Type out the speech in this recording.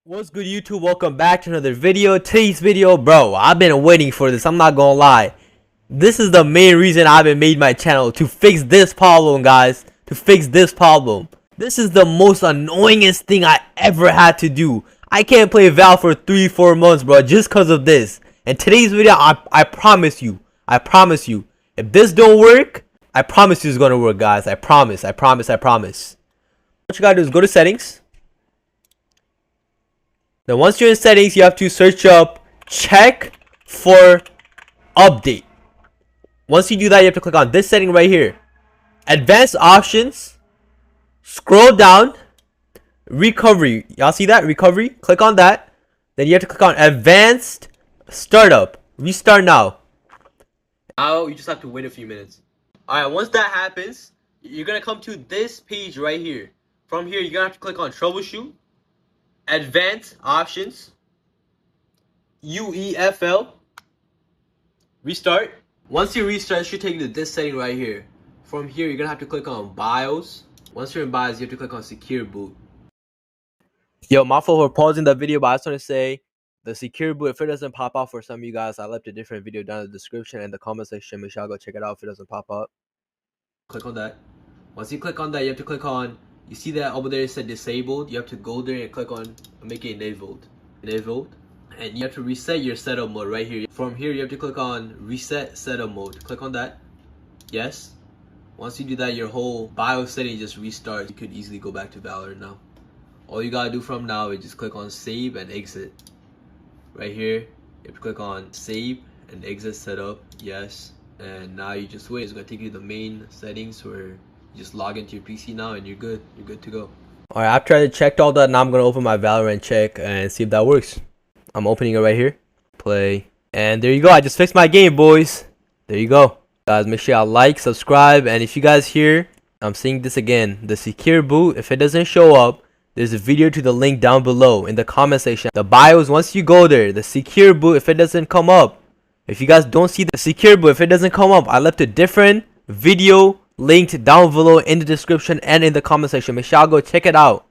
What's good, YouTube? Welcome back to another video. Today's video, bro, I've been waiting for this. I'm not gonna lie. This is the main reason I've been made my channel, to fix this problem, guys. To fix this problem. This is the most annoyingest thing I ever had to do. I can't play Val for 3-4 months, bro, just because of this. And today's video, I promise you, if this don't work, I promise you it's gonna work, guys. I promise. What you gotta do is go to settings. Then once you're in settings, you have to search up check for update. Once you do that, you have to click on this setting right here. Advanced options. Scroll down. Recovery. Y'all see that? Recovery. Click on that. Then you have to click on advanced startup. Restart now. Now you just have to wait a few minutes. Alright, once that happens, you're going to come to this page right here. From here, you're going to have to click on troubleshoot. Advanced options, UEFL, restart. Once you restart, it should take you to this setting right here. From here, you're gonna have to click on BIOS. Once you're in BIOS, you have to click on secure boot. Yo, my fault for pausing the video, but I just want to say the secure boot, if it doesn't pop up for some of you guys, I left a different video down in the description and the comment section. Make sure y'all go check it out if it doesn't pop up. Click on that. Once you click on that, you have to click on, you see that over there it said disabled. You have to go there and click on make it enabled. And you have to reset your setup mode right here. From here, you have to click on reset setup mode. Click on that. Yes. Once you do that, your whole BIOS setting just restarts. You could easily go back to Valorant now. All you gotta do from now is just click on save and exit. Right here, you have to click on save and exit setup. Yes. And now you just wait. It's gonna take you to the main settings where you just log into your PC now and you're good. You're good to go. Alright, after I checked all that, now I'm gonna open my Valorant check and see if that works. I'm opening it right here. Play. And there you go. I just fixed my game, boys. There you go. Guys, make sure y'all like, subscribe, and if you guys hear, I'm saying this again, the secure boot, if it doesn't show up, there's a video to the link down below in the comment section. The BIOS, once you go there, the secure boot, if it doesn't come up, if you guys don't see the secure boot, if it doesn't come up, I left a different video linked down below in the description and in the comment section. Make sure y'all go check it out.